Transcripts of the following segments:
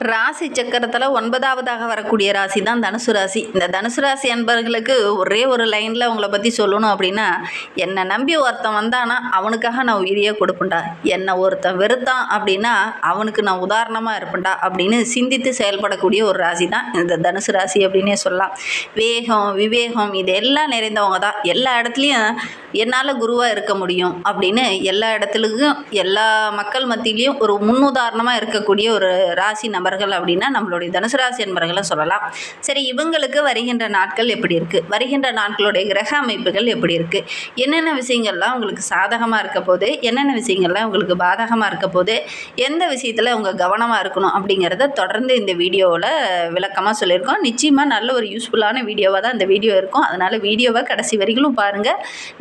ராசி சக்கரத்தில் 9வதாக வரக்கூடிய ராசி தான் தனுசு ராசி. இந்த தனுசு ராசி அன்பர்களுக்கு ஒரே ஒரு லைனில் அவங்கள பற்றி சொல்லணும் அப்படின்னா, என்னை நம்பி ஒருத்தன் வந்தானா அவனுக்காக நான் உயிரியே கொடுப்பேன்டா, என்னை ஒருத்தன் வெறுத்தான் அப்படின்னா அவனுக்கு நான் உதாரணமாக இருப்பேன்டா அப்படின்னு சிந்தித்து செயல்படக்கூடிய ஒரு ராசி தான் இந்த தனுசு ராசி அப்படின்னே சொல்லலாம். வேகம் விவேகம் இது எல்லாம் நிறைந்தவங்க தான். எல்லா இடத்துலையும் என்னால் குருவாக இருக்க முடியும் அப்படின்னு எல்லா இடத்துலையும் எல்லா மக்கள் மத்தியிலையும் ஒரு முன்னுதாரணமாக இருக்கக்கூடிய ஒரு ராசி நபர்கள் அப்படின்னா நம்மளுடைய தனுசு ராசி நபர்களை சொல்லலாம். சரி, இவங்களுக்கு வருகின்ற நாட்கள் எப்படி இருக்குது, வருகின்ற நாட்களுடைய கிரக அமைப்புகள் எப்படி இருக்குது, என்னென்ன விஷயங்கள்லாம் உங்களுக்கு சாதகமாக இருக்க போது, என்னென்ன விஷயங்கள்லாம் உங்களுக்கு பாதகமாக இருக்க போது, எந்த விஷயத்தில் அவங்க கவனமாக இருக்கணும் அப்படிங்கிறத தொடர்ந்து இந்த வீடியோவில் விளக்கமாக சொல்லியிருக்கோம். நிச்சயமாக நல்ல ஒரு யூஸ்ஃபுல்லான வீடியோவாக தான் இந்த வீடியோ இருக்கும். அதனால் வீடியோவை கடைசி வரைக்கும் பாருங்கள்.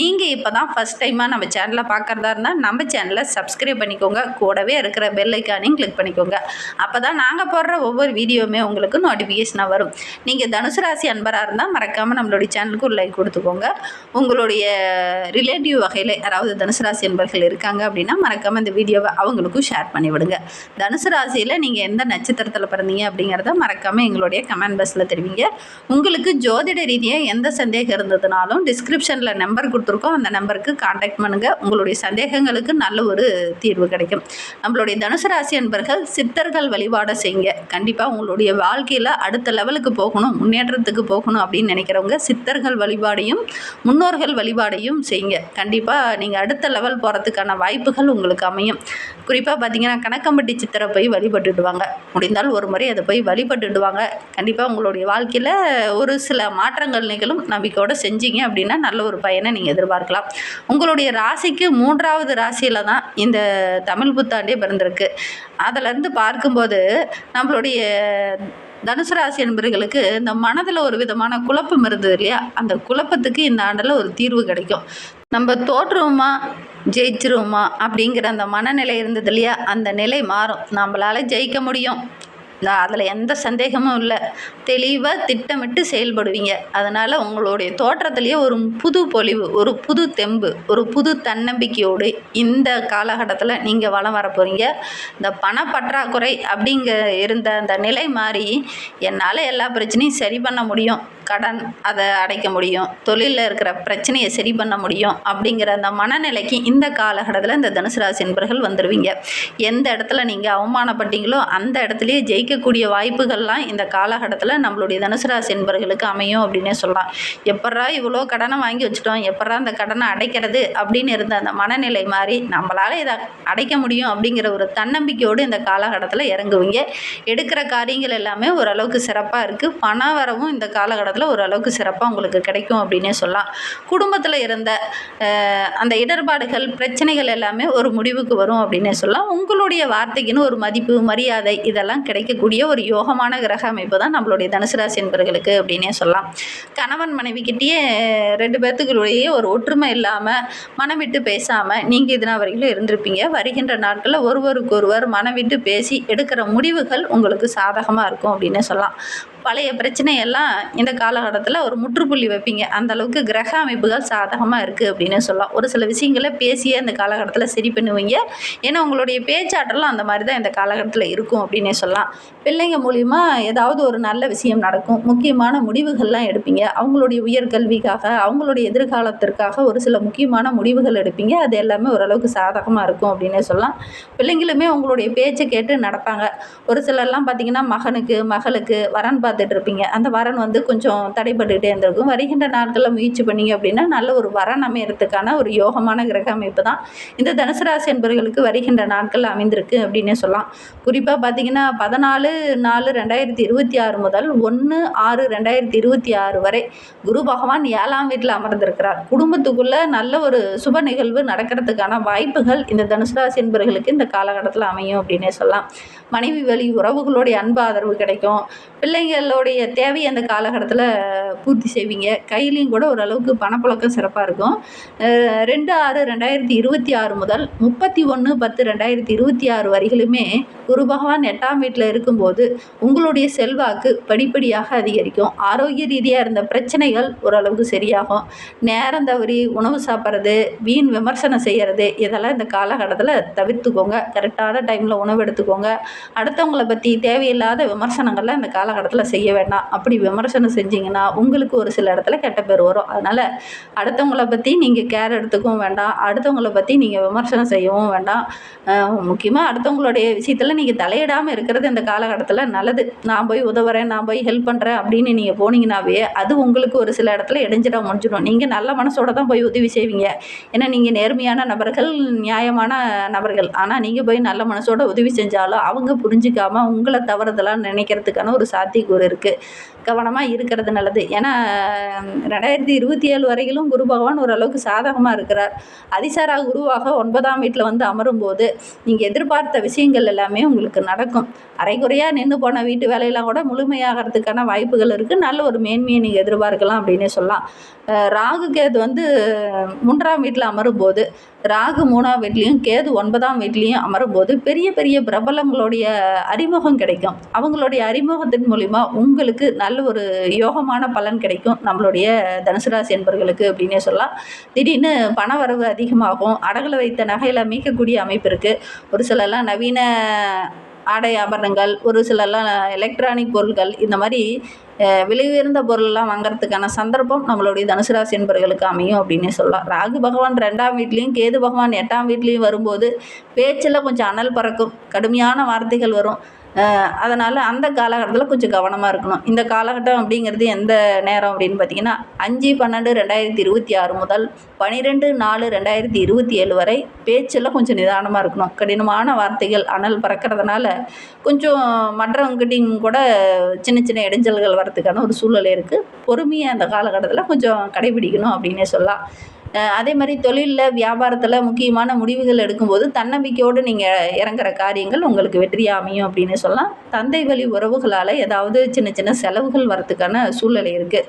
நீங்கள் இப்போ தான் ஃபஸ்ட் டைமாக நம்ம சேனலை பார்க்குறதா இருந்தால் நம்ம சேனலை சப்ஸ்கிரைப் பண்ணிக்கோங்க. கூடவே இருக்கிற பெல் ஐக்கானையும் கிளிக் பண்ணிக்கோங்க. அப்போ தான் நாங்கள் போடுற ஒவ்வொரு வீடியோவுமே உங்களுக்கு நோட்டிஃபிகேஷனாக வரும். நீங்கள் தனுசு ராசி அன்பராக இருந்தால் மறக்காமல் நம்மளுடைய சேனலுக்கு ஒரு லைக் கொடுத்துக்கோங்க. உங்களுடைய ரிலேட்டிவ் வகையில் யாராவது தனுசு ராசி அன்பர்கள் இருக்காங்க அப்படின்னா மறக்காமல் இந்த வீடியோவை அவங்களுக்கும் ஷேர் பண்ணிவிடுங்க. தனுசு ராசியில் நீங்கள் எந்த நட்சத்திரத்தில் பிறந்தீங்க அப்படிங்கிறத மறக்காமல் எங்களுடைய கமெண்ட் பாக்ஸில் தெரிவிங்க. உங்களுக்கு ஜோதிட ரீதியாக எந்த சந்தேகம் இருந்ததுனாலும் டிஸ்கிரிப்ஷனில் நம்பர் கொடுத்துருக்கோம். அந்த நம்பருக்கு கான்டாக்ட் பண்ணுங்கள். உங்களுடைய சந்தேகங்களுக்கு நல்ல ஒரு தீர்வு கிடைக்கும். நம்மளுடைய தனுசு ராசி அன்பர்கள் சித்தர்கள் வழிபாடை செய்யுங்க. கண்டிப்பாக உங்களுடைய வாழ்க்கையில் அடுத்த லெவலுக்கு போகணும், முன்னேற்றத்துக்கு போகணும் அப்படின்னு நினைக்கிறவங்க சித்தர்கள் வழிபாடையும் முன்னோர்கள் வழிபாடையும் செய்யுங்க. கண்டிப்பாக நீங்கள் அடுத்த லெவல் போகிறதுக்கான வாய்ப்புகள் உங்களுக்கு அமையும். குறிப்பாக பார்த்தீங்கன்னா கணக்கம்பட்டி சித்தரை போய் வழிபட்டுடுவாங்க. முடிந்தால் ஒரு முறை அதை போய் வழிபட்டுடுவாங்க. கண்டிப்பாக உங்களுடைய வாழ்க்கையில் ஒரு சில மாற்றங்கள் நிகழும். நம்பிக்கையோடு செஞ்சீங்க அப்படின்னா நல்ல ஒரு பயனை நீங்கள் எதிர்பார்க்கலாம். உங்களுடைய ராசிக்கு 3வது ராசியில் தான் இந்த தமிழ் புத்தாண்டே பிறந்திருக்கு. அதிலேருந்து பார்க்கும்போது நம்மளுடைய தனுசு ராசி என்பவர்களுக்கு இந்த மனதில் ஒரு விதமான குழப்பம் இருந்தது இல்லையா, அந்த குழப்பத்துக்கு இந்த ஆண்டில் ஒரு தீர்வு கிடைக்கும். நம்ம தோற்றுவோமா ஜெயிச்சிருவோமா அப்படிங்கிற அந்த மனநிலை இருந்தது இல்லையா, அந்த நிலை மாறும். நம்மளால் ஜெயிக்க முடியும், அதில் எந்த சந்தேகமும் இல்லை. தெளிவாக திட்டமிட்டு செயல்படுவீங்க. அதனால் உங்களுடைய தோற்றத்துலேயே ஒரு புது பொலிவு, ஒரு புது தெம்பு, ஒரு புது தன்னம்பிக்கையோடு இந்த காலகட்டத்தில் நீங்கள் வளம் வர போகிறீங்க. இந்த பணப்பற்றாக்குறை இருந்த அந்த நிலை மாறி என்னால் எல்லா பிரச்சனையும் சரி பண்ண முடியும், கடன் அதை அடைக்க முடியும், தொழிலில் இருக்கிற பிரச்சனையை சரி பண்ண முடியும் அப்படிங்கிற அந்த மனநிலைக்கு இந்த காலகட்டத்தில் இந்த தனுசு ராசி என்பர்கள் வந்துடுவீங்க. எந்த இடத்துல நீங்கள் அவமானப்பட்டீங்களோ அந்த இடத்துலையே ஜெயிக்கக்கூடிய வாய்ப்புகள்லாம் இந்த காலகட்டத்தில் நம்மளுடைய தனுசு ராசி என்பர்களுக்கு அமையும் அப்படின்னே சொல்லலாம். எப்பட்றா இவ்வளோ கடனை வாங்கி வச்சுட்டோம், எப்பட்றா அந்த கடனை அடைக்கிறது அப்படின்னு இருந்த அந்த மனநிலை மாதிரி நம்மளால் இதை அடைக்க முடியும் அப்படிங்கிற ஒரு தன்னம்பிக்கையோடு இந்த காலகட்டத்தில் இறங்குவீங்க. எடுக்கிற காரியங்கள் எல்லாமே ஓரளவுக்கு சிறப்பாக இருக்குது. பண வரவும் இந்த காலகட்டத்தில் ஓரளவுக்கு சிறப்பாக உங்களுக்கு கிடைக்கும் அப்படின்னே சொல்லலாம். குடும்பத்தில் இருந்த அந்த இடர்பாடுகள் பிரச்சனைகள் எல்லாமே ஒரு முடிவுக்கு வரும் அப்படின்னே சொல்லலாம். உங்களுடைய வார்த்தைக்குன்னு ஒரு மதிப்பு மரியாதை இதெல்லாம் கிடைக்கக்கூடிய ஒரு யோகமான கிரக அமைப்பு தான் நம்மளுடைய தனுசு ராசி என்பவர்களுக்கு அப்படின்னே சொல்லலாம். கணவன் மனைவிக்கிட்டேயே 2 பேர்த்துக்குள்ளேயே ஒரு ஒற்றுமை இல்லாமல் மனம் விட்டு பேசாமல் நீங்கள் இதனால் வரைக்கும் இருந்திருப்பீங்க. வருகின்ற நாட்களில் ஒருவருக்கொருவர் மனம் விட்டு பேசி எடுக்கிற முடிவுகள் உங்களுக்கு சாதகமாக இருக்கும் அப்படின்னே சொல்லலாம். பழைய பிரச்சனையெல்லாம் இந்த காலகட்டத்தில் ஒரு முற்றுப்புள்ளி வைப்பீங்க. அந்தளவுக்கு கிரக அமைப்புகள் சாதகமாக இருக்குது அப்படின்னு சொல்லலாம். ஒரு சில விஷயங்களை பேசியே இந்த காலகட்டத்தில் சரி பண்ணுவீங்க. ஏன்னா உங்களுடைய பேச்சாற்றலாம் அந்த மாதிரி தான் இந்த காலகட்டத்தில் இருக்கும் அப்படின்னே சொல்லலாம். பிள்ளைங்க மூலிமா ஏதாவது ஒரு நல்ல விஷயம் நடக்கும், முக்கியமான முடிவுகள்லாம் எடுப்பீங்க. அவங்களுடைய உயர்கல்விக்காக அவங்களுடைய எதிர்காலத்திற்காக ஒரு சில முக்கியமான முடிவுகள் எடுப்பீங்க. அது எல்லாமே ஓரளவுக்கு சாதகமாக இருக்கும் அப்படின்னே சொல்லலாம். பிள்ளைங்களுமே உங்களுடைய பேச்சை கேட்டு நடப்பாங்க. ஒரு சிலர்லாம் பார்த்திங்கன்னா மகனுக்கு மகளுக்கு வரன் பார்த்துட்டு இருப்பீங்க. அந்த வரன் கொஞ்சம் தடைப்பட்டுக்கிட்டே இருந்திருக்கும். வருகின்ற நாட்களில் முயற்சி பண்ணிங்க அப்படின்னா நல்ல ஒரு வரன் அமையறதுக்கான ஒரு யோகமான கிரக அமைப்பு தான் இந்த தனுசு ராசி என்பவர்களுக்கு வருகின்ற நாட்கள் அமைந்திருக்கு அப்படின்னே சொல்லலாம். குறிப்பாக பார்த்தீங்கன்னா 14/4/2026 முதல் 1/6/2026 வரை குரு பகவான் 7ஆம் வீட்டில் அமர்ந்திருக்கிறார். குடும்பத்துக்குள்ளே நல்ல ஒரு சுப நிகழ்வு நடக்கிறதுக்கான வாய்ப்புகள் இந்த தனுசு ராசி என்பவர்களுக்கு இந்த காலகட்டத்தில் அமையும் அப்படின்னே சொல்லலாம். மனைவி வழி உறவுகளுடைய அன்பு ஆதரவு கிடைக்கும். பிள்ளைகள் உங்களுடைய தேவையை அந்த காலகட்டத்தில் பூர்த்தி செய்வீங்க. கையிலயும் கூட ஓரளவுக்கு பணப்புழக்கம் சிறப்பா இருக்கும். 2/6/2026 முதல் 31/10/2026 வரையிலுமே குரு பகவான் 8ஆம் வீட்ல இருக்கும்போது, உங்களுடைய செல்வாக்கு படிப்படியாக அதிகரிக்கும். ஆரோக்கிய ரீதியா இருந்த பிரச்சனைகள் ஓரளவுக்கு சரியாகும். நேரம் தவறி உணவு சாப்பிட்றது, வீண் விமர்சனம் செய்யறது, இதெல்லாம் இந்த காலகட்டத்தில் தவிர்த்துக்கோங்க. கரெக்டான டைமில் உணவு எடுத்துக்கோங்க. அடுத்தவங்கள பற்றி தேவையில்லாத விமர்சனங்கள்லாம் இந்த காலகட்டத்தில் செய்ய வேண்டாம். அப்படி விமர்சனம் செஞ்சீங்கன்னா, உங்களுக்கு ஒரு சில இடத்துல கெட்ட பேர் வரும். அதனால் அடுத்தவங்கள பற்றி நீங்கள் கேர் எடுத்துக்கவும் வேண்டாம். அடுத்தவங்கள பற்றி நீங்கள் விமர்சனம் செய்யவும் வேண்டாம். முக்கியமாக அடுத்தவங்களுடைய விஷயத்தில் நீங்கள் தலையிடாமல் இருக்கிறது இந்த காலகட்டத்தில் நல்லது. நான் போய் உதவுறேன், நான் போய் ஹெல்ப் பண்ணுறேன் அப்படின்னு நீங்கள் போனீங்கன்னாவே அது உங்களுக்கு ஒரு சில இடத்துல இடைஞ்சிட முடிஞ்சிடும். நீங்கள் நல்ல மனசோட தான் போய் உதவி செய்வீங்க. ஏன்னா நீங்கள் நேர்மையான நபர்கள், நியாயமான நபர்கள். ஆனால் நீங்கள் போய் நல்ல மனசோட உதவி செஞ்சாலும் அவங்க புரிஞ்சிக்காம உங்களை தவறுதலாக நினைக்கிறதுக்கான ஒரு சாத்தியக்கூறு இருக்குது. கவனமாக இருக்கிறது நல்லது. ஏன்னா 2027 வரையிலும் குரு பகவான் ஓரளவுக்கு சாதகமாக இருக்கிறார். அதிசார குருவாக 9ஆம் வீட்டில் வந்து அமரும்போது நீங்கள் எதிர்பார்த்த விஷயங்கள் எல்லாமே உங்களுக்கு நடக்கும். அரைகுறையாக நின்று போன வீட்டு வேலையெல்லாம் கூட முழுமையாகிறதுக்கான வாய்ப்புகள் இருக்குது. நல்ல ஒரு மேன்மையை நீங்கள் எதிர்பார்க்கலாம் அப்படின்னே சொல்லலாம். ராகு கேது வந்து 3ஆம் வீட்டில் அமரும்போது, ராகு 3ஆம் வீட்லேயும் கேது 9ஆம் வீட்லேயும் அமரும்போது பெரிய பெரிய பிரபலங்களுடைய அறிமுகம் கிடைக்கும். அவங்களுடைய அறிமுகத்தின் மூலிமா உங்களுக்கு நல்ல ஒரு யோகமான பலன் கிடைக்கும். நம்மளுடைய தனுசு ராசி என்பர்களுக்கு அப்படின்னே சொல்லலாம். திடீர்னு பணவரவு அதிகமாகும். அடகுல வைத்த நகையில் மீட்கக்கூடிய அமைப்பு இருக்குது. ஒரு சிலர்லாம் நவீன ஆடை ஆபரணங்கள், ஒரு சிலர்லாம் எலக்ட்ரானிக் பொருட்கள், இந்த மாதிரி விலை உயர்ந்த பொருளெல்லாம் வாங்குறதுக்கான சந்தர்ப்பம் நம்மளுடைய தனுசு ராசி என்பர்களுக்கு அமையும் அப்படின்னே சொல்லலாம். ராகு பகவான் 2ஆம் வீட்லேயும் கேது பகவான் 8ஆம் வீட்லேயும் வரும்போது பேச்சில் கொஞ்சம் அனல் பறக்கும். கடுமையான வார்த்தைகள் வரும். அதனால் அந்த காலகட்டத்தில் கொஞ்சம் கவனமாக இருக்கணும். இந்த காலகட்டம் அப்படிங்கிறது எந்த நேரம் அப்படின்னு பார்த்தீங்கன்னா 5/12/2026 முதல் 12/4/2027 வரை பேச்சில் கொஞ்சம் நிதானமாக இருக்கணும். கடினமான வார்த்தைகள் அனல் பறக்கிறதுனால கொஞ்சம் மற்றவங்ககிட்டையும் கூட சின்ன சின்ன இடைஞ்சல்கள் வரத்துக்கான ஒரு சூழ்நிலை இருக்குது. பொறுமையை அந்த காலகட்டத்தில் கொஞ்சம் கடைபிடிக்கணும் அப்படின்னே சொல்லலாம். அதே மாதிரி தொழிலில், வியாபாரத்தில் முக்கியமான முடிவுகள் எடுக்கும்போது தன்னம்பிக்கையோடு நீங்கள் இறங்குற காரியங்கள் உங்களுக்கு வெற்றியாக அமையும் அப்படின்னு சொல்லலாம். தந்தை வழி உறவுகளால் ஏதாவது சின்ன சின்ன செலவுகள் வரத்துக்கான சூழ்நிலை இருக்குது.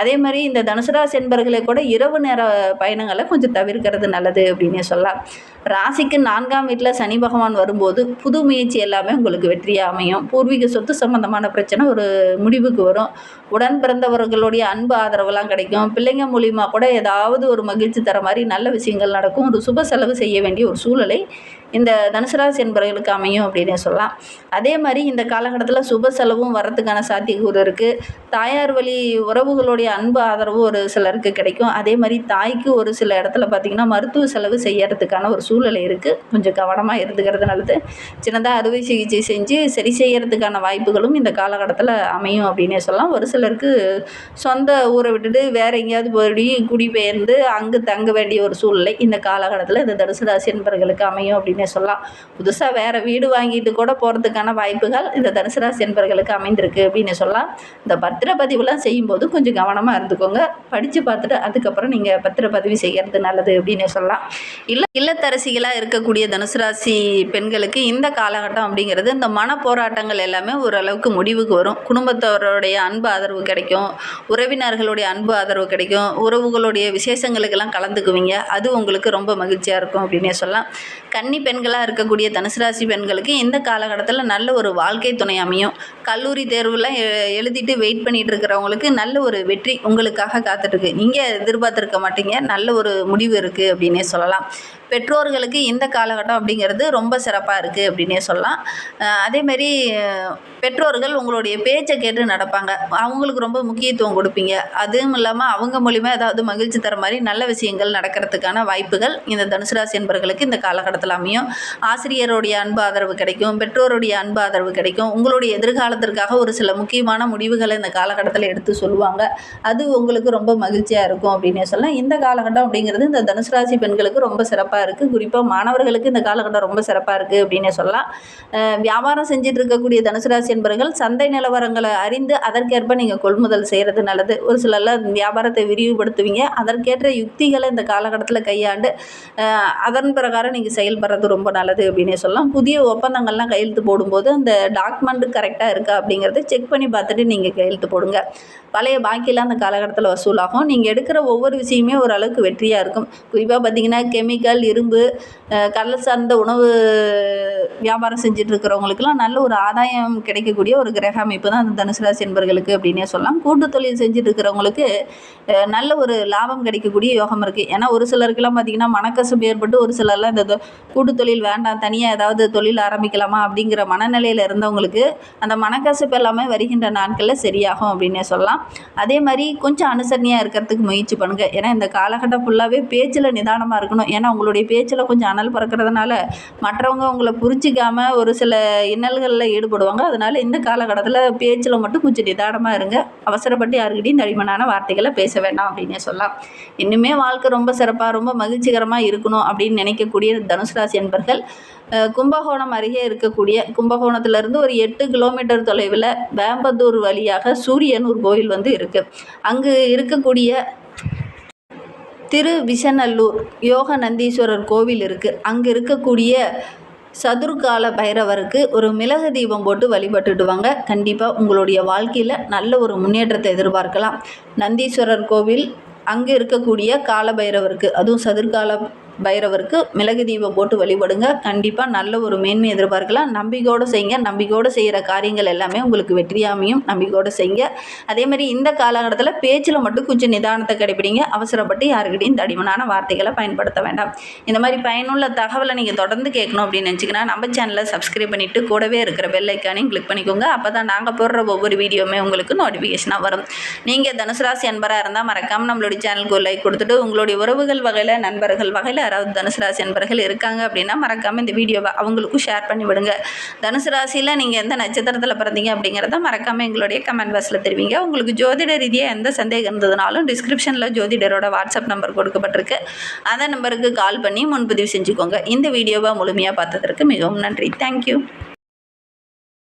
அதே மாதிரி இந்த தனுசு ராசி என்பர்களை கூட இரவு நேர பயணங்களை கொஞ்சம் தவிர்க்கிறது நல்லது அப்படின்னே சொல்லலாம். ராசிக்கு 4ஆம் வீட்டில் சனி பகவான் வரும்போது புது முயற்சி எல்லாமே உங்களுக்கு வெற்றியாக அமையும். பூர்வீக சொத்து சம்பந்தமான பிரச்சனை ஒரு முடிவுக்கு வரும். உடன் பிறந்தவர்களுடைய அன்பு ஆதரவுலாம் கிடைக்கும். பிள்ளைங்க மூலிமா கூட ஏதாவது ஒரு மகிழ்ச்சி தர மாதிரி நல்ல விஷயங்கள் நடக்கும். ஒரு சுப செலவு செய்ய வேண்டிய ஒரு சூழ்நிலை இந்த தனுசு ராசி என்பவர்களுக்கு அமையும் அப்படின்னே சொல்லலாம். அதே மாதிரி இந்த காலகட்டத்தில் சுப செலவும் வரத்துக்கான சாத்தியக்கூறு இருக்குது. தாயார் வழி உறவுகளுடைய அன்பு ஆதரவு ஒரு சிலருக்கு கிடைக்கும். அதே மாதிரி தாய்க்கு ஒரு சில இடத்துல பார்த்திங்கன்னா மருத்துவ செலவு செய்யறதுக்கான ஒரு சூழ்நிலை இருக்குது. கொஞ்சம் கவனமாக இருந்துக்கிறது நல்லது. சின்னதாக அறுவை சிகிச்சை செஞ்சு சரி செய்யறதுக்கான வாய்ப்புகளும் இந்த காலகட்டத்தில் அமையும் அப்படின்னே சொல்லலாம். ஒரு சிலருக்கு சொந்த ஊரை விட்டுட்டு வேறு எங்கேயாவது போய் குடிபெயர்ந்து அங்கு தங்க வேண்டிய ஒரு சூழ்நிலை இந்த காலகட்டத்தில் இந்த தனுசு ராசி என்பவர்களுக்கு அமையும் அப்படின்னு சொல்லலாம். புதுசாக வேறு வீடு வாங்கிட்டு கூட போகிறதுக்கான வாய்ப்புகள் இந்த தனுசு ராசி என்பவர்களுக்கு அமைந்திருக்கு அப்படின்னு சொல்லலாம். இந்த பத்திரப்பதிவுலாம் செய்யும்போது கொஞ்சம் கவனமாக இருந்துக்கோங்க. படித்து பார்த்துட்டு அதுக்கப்புறம் நீங்கள் பத்திரப்பதிவு செய்கிறது நல்லது அப்படின்னு சொல்லலாம். இல்லத்தரசிகளாக இருக்கக்கூடிய தனுசு ராசி பெண்களுக்கு இந்த காலகட்டம் அப்படிங்கிறது இந்த மன போராட்டங்கள் எல்லாமே ஓரளவுக்கு முடிவுக்கு வரும். குடும்பத்தவருடைய அன்பு ஆதரவு கிடைக்கும். உறவினர்களுடைய அன்பு ஆதரவு கிடைக்கும். உறவுகளுடைய விசேஷங்களுக்கெல்லாம் கலந்துக்குவீங்க. அது உங்களுக்கு ரொம்ப மகிழ்ச்சியாக இருக்கும் அப்படின்னே சொல்லலாம். கன்னி பெண்களாக இருக்கக்கூடிய தனுசு ராசி பெண்களுக்கு இந்த காலகட்டத்தில் நல்ல ஒரு வாழ்க்கை துணை அமையும். கல்லூரி தேர்வுலாம் எழுதிட்டு வெயிட் பண்ணிகிட்டு இருக்கிறவங்களுக்கு நல்ல ஒரு வெற்றி உங்களுக்காக காத்துட்ருக்கு. நீங்கள் எதிர்பார்த்துருக்க மாட்டீங்க. நல்ல ஒரு முடிவு இருக்குது அப்படின்னே சொல்லலாம். பெற்றோர்களுக்கு இந்த காலகட்டம் அப்படிங்கிறது ரொம்ப சிறப்பாக இருக்குது அப்படின்னே சொல்லலாம். அதேமாரி பெற்றோர்கள் உங்களுடைய பேச்சை கேட்டு நடப்பாங்க. அவங்களுக்கு ரொம்ப முக்கியத்துவம் கொடுப்பீங்க. அதுவும் இல்லாமல் அவங்க மூலிமா ஏதாவது மகிழ்ச்சி தர மாதிரி நல்ல விஷயங்கள் நடக்கிறதுக்கான வாய்ப்புகள் இந்த தனுசு ராசி என்பவர்களுக்கு இந்த காலகட்டத்தில் அமையும். ஆசிரியருடைய அன்பு ஆதரவு கிடைக்கும். பெற்றோருடைய அன்பு ஆதரவு கிடைக்கும். உங்களுடைய எதிர்காலத்திற்காக ஒரு சில முக்கியமான முடிவுகளை இந்த காலகட்டத்தில் எடுத்து சொல்லுவாங்க. அது உங்களுக்கு ரொம்ப மகிழ்ச்சியாக இருக்கும் அப்படின்னே சொல்லலாம். இந்த காலகட்டம் அப்படிங்கிறது இந்த தனுசு ராசி பெண்களுக்கு ரொம்ப சிறப்பாக இருக்குது. குறிப்பாக மாணவர்களுக்கு இந்த காலகட்டம் ரொம்ப சிறப்பாக இருக்குது அப்படின்னே சொல்லலாம். வியாபாரம் செஞ்சுட்டு இருக்கக்கூடிய தனுசு ராசி ராசி என்பவர்கள் சந்தை நிலவரங்களை அறிந்து அதற்கேற்ப நீங்கள் கொள்முதல் செய்கிறது நல்லது. ஒரு சிலர்லாம் வியாபாரத்தை விரிவுபடுத்துவீங்க. அதற்கேற்ற யுக்திகளை இந்த காலகட்டத்தில் கையாண்டு அதன் பிரகாரம் நீங்கள் செயல்படுறது ரொம்ப நல்லது அப்படின்னே சொல்லலாம். புதிய ஒப்பந்தங்கள்லாம் கையெழுத்து போடும்போது அந்த டாக்குமெண்ட் கரெக்டாக இருக்கா அப்படிங்கிறத செக் பண்ணி பார்த்துட்டு நீங்கள் கையெழுத்து போடுங்க. பழைய பாக்கியெல்லாம் அந்த காலகட்டத்தில் வசூலாகும். நீங்கள் எடுக்கிற ஒவ்வொரு விஷயமே ஓரளவுக்கு வெற்றியாக இருக்கும். குறிப்பாக பார்த்திங்கன்னா கெமிக்கல், இரும்பு, கடல் சார்ந்த உணவு வியாபாரம் செஞ்சுட்டு இருக்கிறவங்களுக்குலாம் நல்ல ஒரு ஆதாயம் கிடைக்கக்கூடிய ஒரு கிரக அமைப்பு தான் அந்த தனுசு ராசி என்பவர்களுக்கு அப்படின்னே சொல்லலாம். கூட்டு தொழில் செஞ்சுட்டு இருக்கிறவங்களுக்கு நல்ல ஒரு லாபம் கிடைக்கக்கூடிய யோகம் இருக்குது. ஏன்னா ஒரு சிலருக்கெல்லாம் பார்த்திங்கன்னா மனக்கசப்பு ஏற்பட்டு ஒரு சிலர்லாம் இந்த கூட்டு தொழில் வேண்டாம், தனியாக ஏதாவது தொழில் ஆரம்பிக்கலாமா அப்படிங்கிற மனநிலையில் இருந்தவங்களுக்கு அந்த மனக்கசப்பு எல்லாமே வருகின்ற நாட்களில் சரியாகும் அப்படின்னே சொல்லலாம். அதே மாதிரி கொஞ்சம் அனுசரணையாக இருக்கிறதுக்கு முயற்சி பண்ணுங்கள். ஏன்னா இந்த காலகட்டம் ஃபுல்லாகவே பேச்சில் நிதானமாக இருக்கணும். ஏன்னா உங்களுடைய பேச்சில் கொஞ்சம் அனல் பறக்கிறதுனால மற்றவங்க உங்களை புரிஞ்சிக்காமல் ஒரு சில இன்னல்களில் ஈடுபடுவாங்க. அதனால் இந்த காலகட்டத்தில் பேச்சில் மட்டும் கொஞ்சம் நிதானமாக இருங்க. அவசரப்பட்டு யாருக்கிட்டையும் தடிமனான வார்த்தைகளை பேச வேண்டாம் அப்படின்னே சொல்லலாம். இன்னுமே வாழ்க்கை ரொம்ப சிறப்பாக ரொம்ப மகிழ்ச்சிகரமாக இருக்கணும் அப்படின்னு நினைக்கக்கூடிய தனுசு ராசி என்பர்கள் கும்பகோணம் அருகே இருக்கக்கூடிய கும்பகோணத்திலிருந்து ஒரு 8 கிலோமீட்டர் தொலைவில் வேம்பத்தூர் வழியாக சூரியனூர் கோயில் இருக்குது. அங்கு இருக்கக்கூடிய திருவிசநல்லூர் யோக நந்தீஸ்வரர் கோவில் இருக்குது. அங்கே இருக்கக்கூடிய சதுர்கால பைரவருக்கு ஒரு மிளகு தீபம் போட்டு வழிபட்டுட்டு வாங்க. கண்டிப்பாக உங்களுடைய வாழ்க்கையில் நல்ல ஒரு முன்னேற்றத்தை எதிர்பார்க்கலாம். நந்தீஸ்வரர் கோவில் அங்கே இருக்கக்கூடிய கால பைரவருக்கு, அதுவும் சதுர்கால பைரவருக்கு மிளகு தீபம் போட்டு வழிபடுங்க. கண்டிப்பாக நல்ல ஒரு மேன்மை எதிர்பார்க்கலாம். நம்பிக்கையோடு செய்யுங்க. நம்பிக்கையோடு செய்கிற காரியங்கள் எல்லாமே உங்களுக்கு வெற்றியாமையும். நம்பிக்கையோடு செய்யுங்க. அதே மாதிரி இந்த காலகட்டத்தில் பேச்சில் மட்டும் கொஞ்சம் நிதானத்தை கடைபிடிங்க. அவசரப்பட்டு யாருக்கிட்டையும் தடிமனான வார்த்தைகளை பயன்படுத்த வேண்டாம். இந்த மாதிரி பயனுள்ள தகவலை நீங்கள் தொடர்ந்து கேட்கணும் அப்படின்னு நினச்சிங்கன்னா நம்ம சேனலை சப்ஸ்கிரைப் பண்ணிவிட்டு கூடவே இருக்கிற பெல் ஐக்கானையும் கிளிக் பண்ணிக்கோங்க. அப்போ தான் நாங்கள் போடுற ஒவ்வொரு வீடியோவுமே உங்களுக்கு நோட்டிஃபிகேஷனாக வரும். நீங்கள் தனுசு ராசி அன்பராக இருந்தால் மறக்காமல் நம்மளுடைய சேனலுக்கு ஒரு லைக் கொடுத்துட்டு உங்களுடைய உறவுகள் வகையில், நண்பர்கள் வகையில் யாராவது தனுசு ராசி அன்பர்கள் இருக்காங்க அப்படின்னா மறக்காமல் இந்த வீடியோவை அவங்களுக்கும் ஷேர் பண்ணி விடுங்க. தனுசு ராசியில் நீங்கள் எந்த நட்சத்திரத்தில் பிறந்தீங்க அப்படிங்கிறத மறக்காமல் எங்களுடைய கமெண்ட் பாக்ஸில் தெரிவிங்க. உங்களுக்கு ஜோதிட ரீதியாக எந்த சந்தேகம் இருந்ததுனாலும் டிஸ்கிரிப்ஷனில் ஜோதிடரோட வாட்ஸ்அப் நம்பர் கொடுக்கப்பட்டிருக்கு. அந்த நம்பருக்கு கால் பண்ணி முன்பதிவு செஞ்சுக்கோங்க. இந்த வீடியோவை முழுமையாக பார்த்ததற்கு மிகவும் நன்றி. தேங்க்யூ.